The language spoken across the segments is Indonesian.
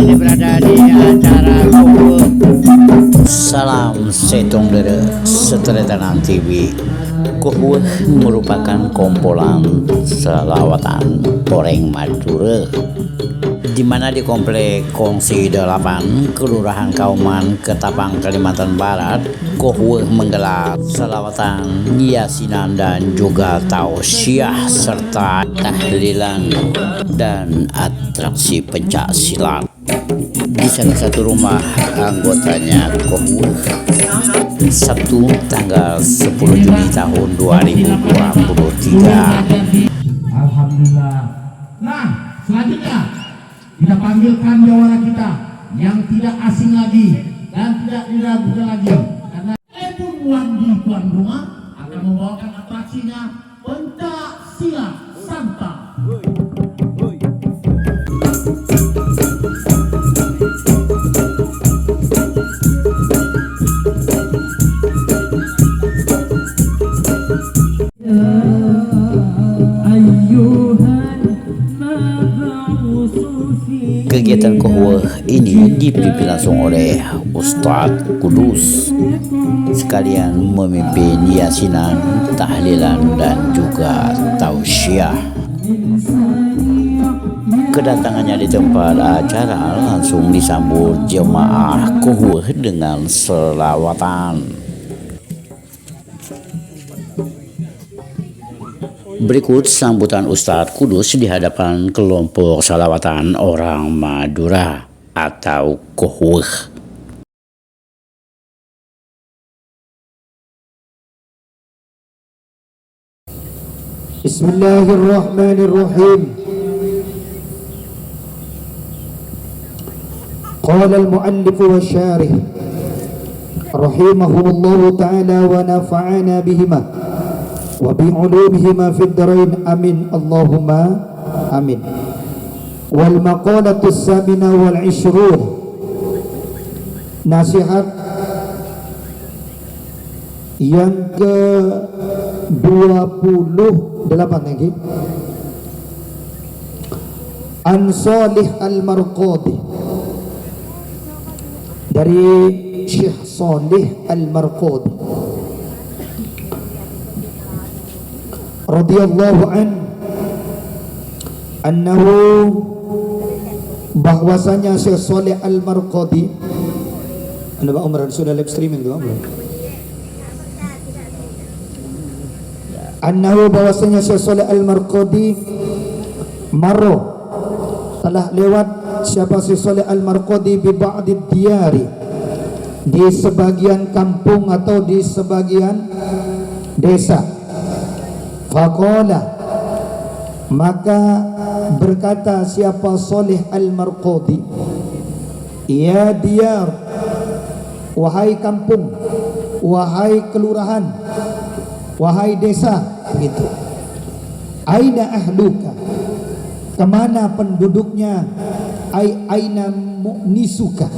ini berada di acara kumpul. Salam setong dere Seteretanang TV. Kuhuh merupakan kumpulan selawatan orang Madura, di mana di Komplek Kongsi 8, Kelurahan Kauman, Ketapang, Kalimantan Barat, Kuhuh menggelar selawatan, yasinan dan juga tausiah serta tahlilan dan atraksi pencak silat di salah satu rumah anggotanya Kuhuh, Sabtu tanggal 10 Juli tahun 2023. Alhamdulillah. Nah, selanjutnya kita panggilkan jawara kita yang tidak asing lagi dan tidak diragukan lagi, karena Ebun Wandi tuan rumah akan membawakan atraksinya pencak silat santap. Kegiatan Kuhuh ini dipimpin langsung oleh Ustadz Kudus, sekalian memimpin yasinan, tahlilan dan juga tausiah. Kedatangannya di tempat acara langsung disambut jemaah Kuhuh dengan selawatan. Berikut sambutan Ustadz Kudus di hadapan kelompok salawatan orang Madura atau Kuhuh. Bismillahirrahmanirrahim. Qala al-mu'allif wa syarih rahimahullahu ta'ala wa nafa'ana bihima wa bi'ulumihima fid darain amin Allahumma amin. Wal maqalatu as-samina wal 'ishrun, nasihat yang ke-28 lagi, An Salih Al-Marqadi, dari Syekh Salih Al-Marqadi radhiyallahu annahu, bahwasanya Syekh Salih Al-Marqadi, Anda Pak Umar sudah live streaming tuh belum? Annahu, bahwasanya Syekh Salih Al-Marqadi marro, telah lewat siapa Syekh Salih Al-Marqadi bi ba'did diyari, di sebagian kampung atau di sebagian desa. Faqala, maka berkata siapa Salih Al-Marqadi, ya diyar, wahai kampung, wahai kelurahan, wahai desa, gitu. Aina ahluka, kemana penduduknya? Aina mu'nisuka,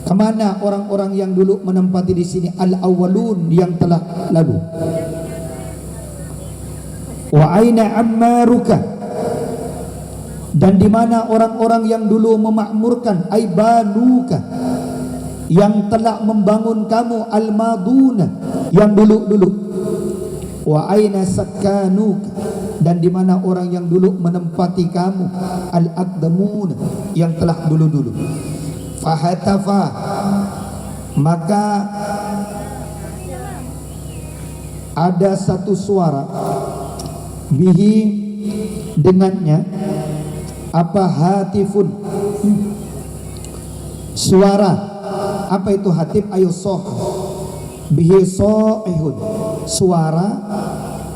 kemana orang-orang yang dulu menempati di sini? Al-awwalun, yang telah lalu. Wa aina ammaruka, dan di mana orang-orang yang dulu memakmurkan? Ai banuka, yang telah membangun kamu. Al-maduna, yang dulu-dulu. Wa aina sakanuka, dan di mana orang yang dulu menempati kamu? Al-aqdamuna, yang telah dulu-dulu. Fahatafa, maka ada satu suara, bihi, dengannya, apa? Hatifun, suara. Apa itu hatif? Ayo soh, bihi so'ihun, suara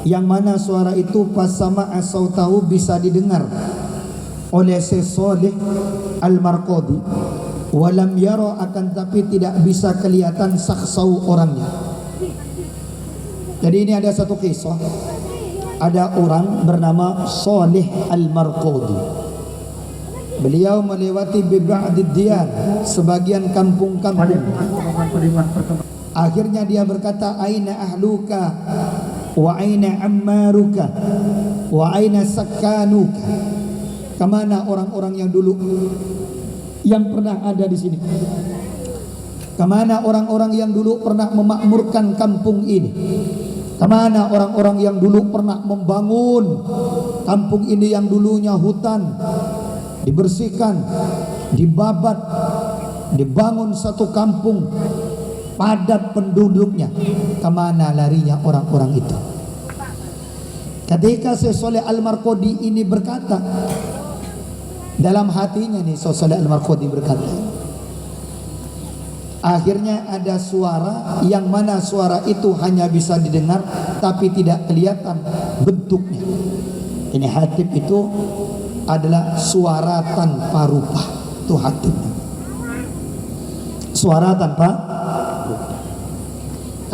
yang mana suara itu pasama asau tahu, bisa didengar oleh Syekh Salih Al-Marqadi. Walam yaro, akan tapi tidak bisa kelihatan saksau, orangnya. Jadi ini ada satu kisah. Ada orang bernama Salih Al-Marqadi. Beliau melewati biba'did diyar, sebagian kampung-kampung. Akhirnya dia berkata, aina ahluka wa aina ammaruka wa aina sakanuka, kemana orang-orang yang dulu yang pernah ada di sini? Kemana orang-orang yang dulu pernah memakmurkan kampung ini? Kemana orang-orang yang dulu pernah membangun kampung ini yang dulunya hutan, dibersihkan, dibabat, dibangun satu kampung padat penduduknya? Kemana larinya orang-orang itu? Ketika Syekh Shalih Al-Marqodi ini berkata, dalam hatinya nih Syekh Shalih Al-Marqodi berkata, akhirnya ada suara yang mana suara itu hanya bisa didengar tapi tidak kelihatan bentuknya. Ini hatib itu adalah suara tanpa rupa. Itu hatibnya. Suara tanpa rupa.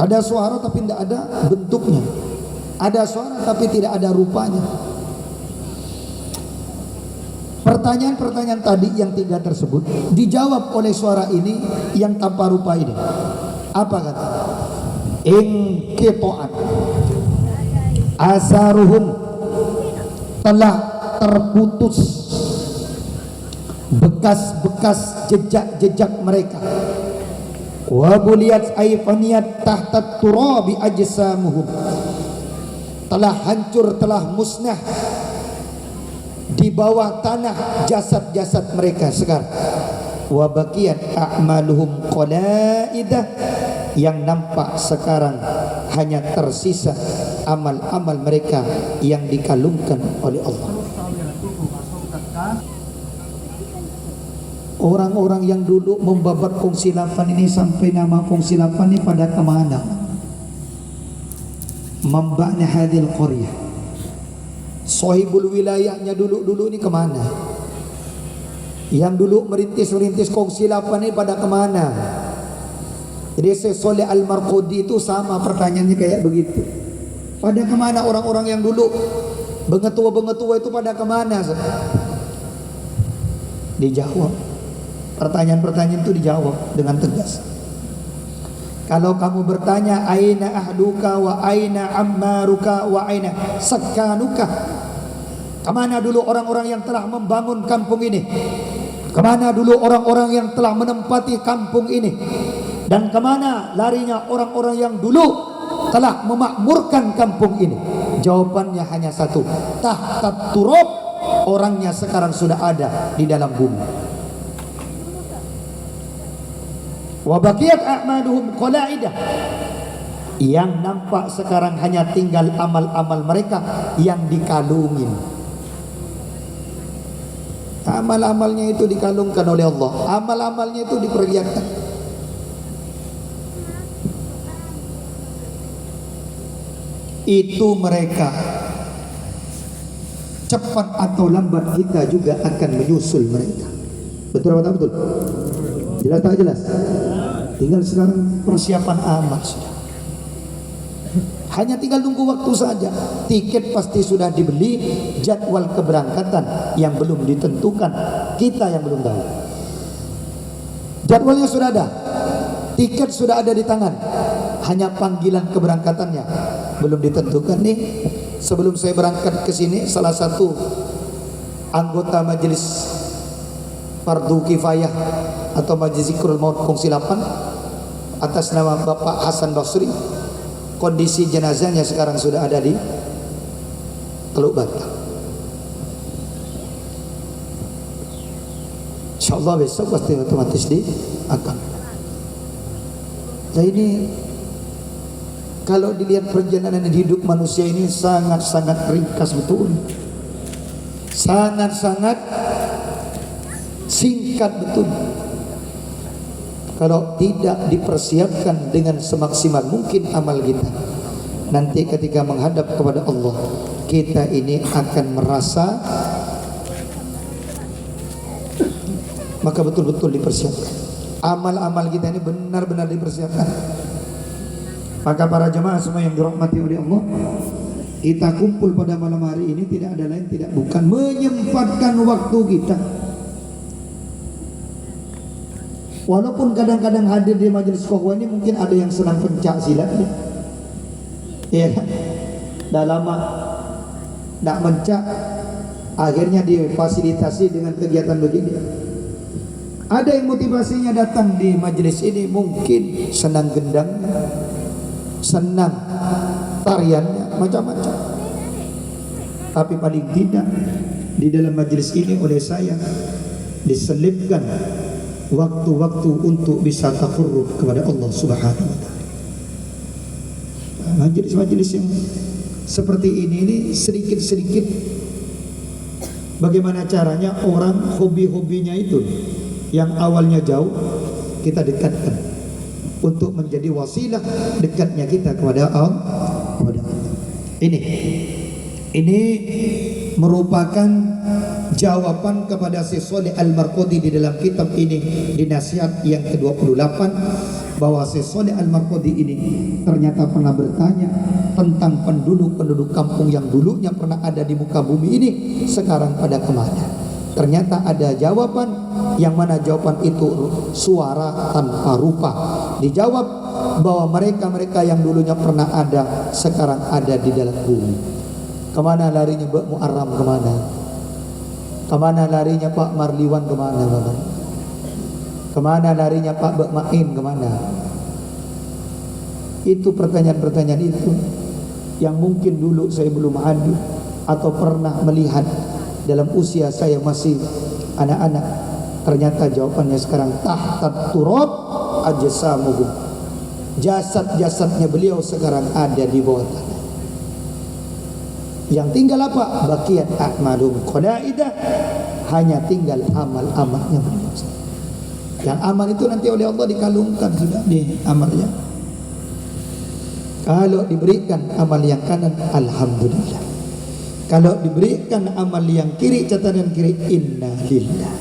Ada suara tapi tidak ada bentuknya. Ada suara tapi tidak ada rupanya. Pertanyaan-pertanyaan tadi yang 3 tersebut dijawab oleh suara ini yang tanpa rupa ini. Apa kata? Inqita'at asaruhum, telah terputus bekas-bekas jejak-jejak mereka. Wa buliyat ayfaniyat tahta turabi ajsamuhum, telah hancur, telah musnah di bawah tanah jasad-jasad mereka sekarang. Wa baqiyat a'maluhum qalaidah, yang nampak sekarang hanya tersisa amal-amal mereka yang dikalungkan oleh Allah. Orang-orang yang dulu membabat kongsilapan ini sampai nama kongsilapan ini pada kemana? Mamba'na hadil qaryah, sahibul wilayahnya dulu ini kemana? Yang dulu merintis kongsilapan ini pada kemana? Jadi Syekh Shalih Al-Marqodi itu sama pertanyaannya kayak begitu. Pada kemana orang-orang yang dulu bengetua itu pada kemana? Dijawab. Pertanyaan-pertanyaan itu dijawab dengan tegas. Kalau kamu bertanya aina ahduka wa aina ammaruka wa aina sakkanuka, kemana dulu orang-orang yang telah membangun kampung ini? Kemana dulu orang-orang yang telah menempati kampung ini? Dan kemana larinya orang-orang yang dulu telah memakmurkan kampung ini? Jawabannya hanya satu, tahta turab, orangnya sekarang sudah ada di dalam bumi. Wa baqiyat a'maluhum qalaidah, yang nampak sekarang hanya tinggal amal-amal mereka yang dikalungin. Amal-amalnya itu dikalungkan oleh Allah, amal-amalnya itu diperlihatkan. Itu mereka, cepat atau lambat kita juga akan menyusul mereka. Betul atau betul? Jelas tak jelas? Tinggal sekarang persiapan amal sudah. Hanya tinggal tunggu waktu saja. Tiket pasti sudah dibeli, jadwal keberangkatan yang belum ditentukan, kita yang belum tahu. Jadwalnya sudah ada, tiket sudah ada di tangan, hanya panggilan keberangkatannya belum ditentukan. Nih, sebelum saya berangkat ke sini, salah satu anggota majelis fardu kifayah atau majelis zikrul maut kongsilapan atas nama Bapak Hasan Basri, kondisi jenazahnya sekarang sudah ada di Teluk Batam. InsyaAllah besok pasti otomatis akan. Nah ini kalau dilihat perjalanan hidup manusia ini sangat-sangat ringkas betul, sangat-sangat singkat betul. Kalau tidak dipersiapkan dengan semaksimal mungkin amal kita, nanti ketika menghadap kepada Allah, kita ini akan merasa, maka betul-betul dipersiapkan. Amal-amal kita ini benar-benar dipersiapkan. Maka para jemaah semua yang dirahmati oleh Allah, kita kumpul pada malam hari ini tidak ada lain tidak bukan menyempatkan waktu kita. Walaupun kadang-kadang hadir di majelis Qohwa ini mungkin ada yang senang pencak silat, ya kan? Dah lama nak mencak, akhirnya difasilitasi dengan kegiatan begini. Ada yang motivasinya datang di majelis ini mungkin senang gendangnya, senang tariannya, macam-macam. Tapi paling tidak di dalam majelis ini oleh saya diselipkan waktu-waktu untuk bisa taqarrub kepada Allah Subhanahu wa taala. Majelis-majelis yang seperti ini sedikit-sedikit bagaimana caranya orang hobi-hobinya itu yang awalnya jauh kita dekatkan untuk menjadi wasilah dekatnya kita kepada Allah. Ini merupakan jawaban kepada Syekh Shalih Al-Marqadhi di dalam kitab ini, di nasihat yang ke-28, bahwa Syekh Shalih Al-Marqadhi ini ternyata pernah bertanya tentang penduduk-penduduk kampung yang dulunya pernah ada di muka bumi ini, sekarang pada kemana. Ternyata ada jawaban, yang mana jawaban itu suara tanpa rupa. Dijawab bahwa mereka-mereka yang dulunya pernah ada sekarang ada di dalam bumi. Kemana larinya Mbak Muarram, kemana? Kemana larinya Pak Marliwan, kemana Bapak? Kemana larinya Pak Mbak Main, kemana? Itu pertanyaan-pertanyaan itu yang mungkin dulu saya belum ada atau pernah melihat dalam usia saya masih anak-anak. Ternyata jawabannya sekarang tahtat turab ajsamuhum. Jasad-jasadnya beliau sekarang ada di bawah tanah. Yang tinggal apa? Baqiyan a'malum qadaidah, hanya tinggal amal-amalnya beliau. Yang amal itu nanti oleh Allah dikalungkan sudah di amalnya. Kalau diberikan amal yang kanan, alhamdulillah. Kalau diberikan amal yang kiri, catatan kiri, inna lillah.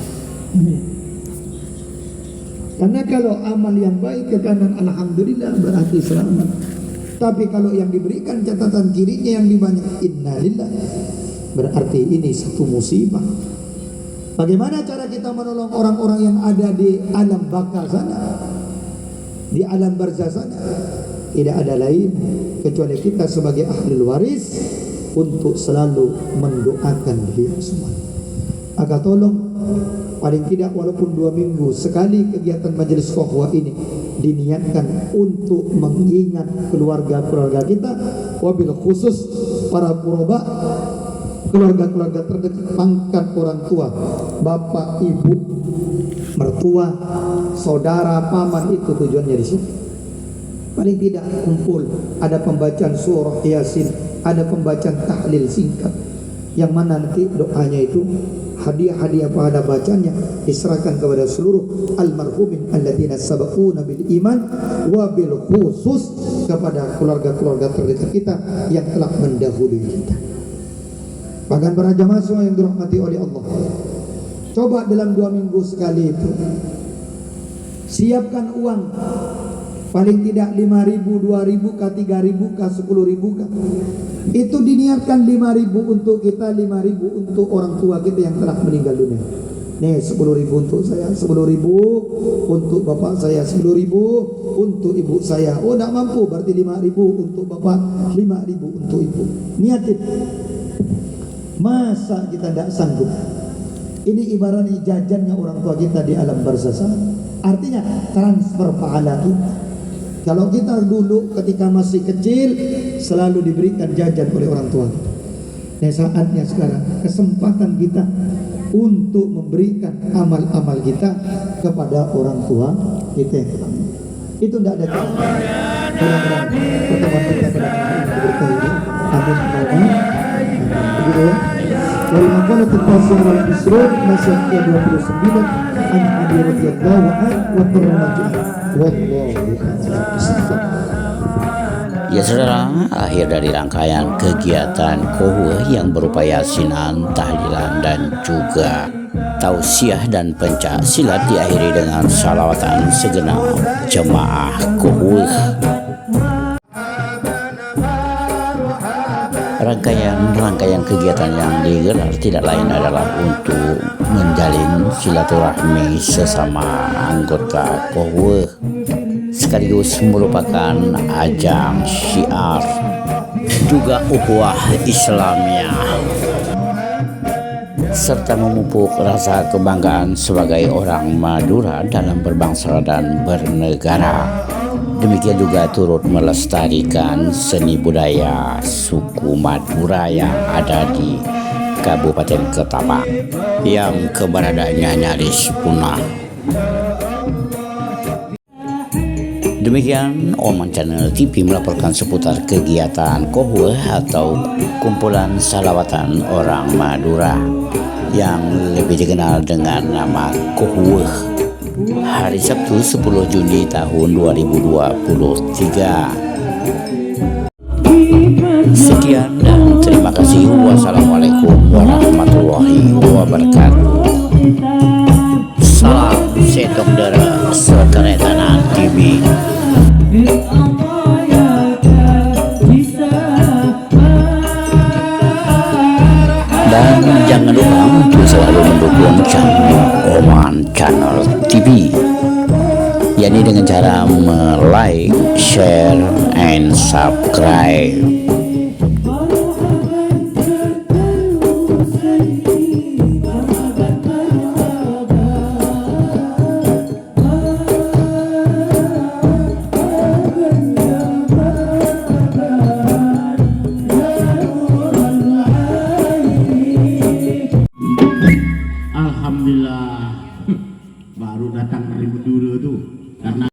Karena kalau amal yang baik ke kanan, alhamdulillah, berarti selamat. Tapi kalau yang diberikan catatan kirinya yang dibanyak, innalillah, berarti ini satu musibah. Bagaimana cara kita menolong orang-orang yang ada di alam baka sana, di alam barzah sana? Tidak ada lain kecuali kita sebagai ahli waris untuk selalu mendoakan beliau semua. Maka tolong, paling tidak walaupun 2 minggu sekali kegiatan majelis Qahwah ini diniatkan untuk mengingat keluarga-keluarga kita, wabil khusus para qurba, keluarga-keluarga terdekat, pangkat orang tua, bapak, ibu, mertua, saudara, paman, itu tujuannya di sini. Paling tidak kumpul, ada pembacaan surah Yasin, ada pembacaan tahlil singkat, yang mana nanti doanya itu hadiah-hadiah pada bacanya diserahkan kepada seluruh almarhumin alladzina sabaquna bil iman, wa bil khusus kepada keluarga-keluarga terdekat kita yang telah mendahului kita. Bahkan para jamaah semua yang dirahmati oleh Allah, coba dalam 2 minggu sekali itu siapkan uang paling tidak 5.000, 2.000 kah, 3.000 kah, 10.000 kah. Itu diniatkan 5.000 untuk kita, 5.000 untuk orang tua kita yang telah meninggal dunia. Nih 10.000 untuk saya, 10.000 untuk bapak saya, 10.000 untuk ibu saya. Oh tidak mampu, berarti 5.000 untuk bapak, 5.000 untuk ibu. Niatin. Masa kita tidak sanggup? Ini ibaratnya jajannya orang tua kita di alam barzah. Artinya transfer pahala kita. Kalau kita dulu ketika masih kecil selalu diberikan jajan oleh orang tua. Nah, saatnya sekarang kesempatan kita untuk memberikan amal-amal kita kepada orang tua kita. Itu tidak ada cara. Mudah-mudahan pertemuan kita pada hari ini berkah ini. Amin. Begitu ya. Wal maqalat al-qasiyah wal isrur nasihat ke-29 an Abi radhiyallahu anhu wa taramajuh. Ya saudara, akhir dari rangkaian kegiatan Qahwah yang berupa yasinan, tahlilan, dan juga tausiah dan pencak silat diakhiri dengan salawatan segenap jemaah Qahwah. Rangkaian kegiatan yang digelar tidak lain adalah untuk menjalin silaturahmi sesama anggota Qahwah, sekaligus merupakan ajang syiar juga ukhuwah Islamiyah. serta memupuk rasa kebanggaan sebagai orang Madura dalam berbangsa dan bernegara. Demikian juga turut melestarikan seni budaya suku Madura yang ada di Kabupaten Ketapang yang keberadaannya nyaris punah. Demikian Oman Channel TV melaporkan seputar kegiatan Kohwe atau kumpulan salawatan orang Madura yang lebih dikenal dengan nama Kohwe, hari Sabtu 10 Juni tahun 2023. Sekian dan terima kasih. Wassalamualaikum warahmatullahi wabarakatuh. Salam Setok Dera Sekeretanan TV. Dan jangan lupa untuk selalu mendukung channel Oman Channel TV, yakni dengan cara like, share, and subscribe. Alhamdulillah baru datang dari Madura tuh karena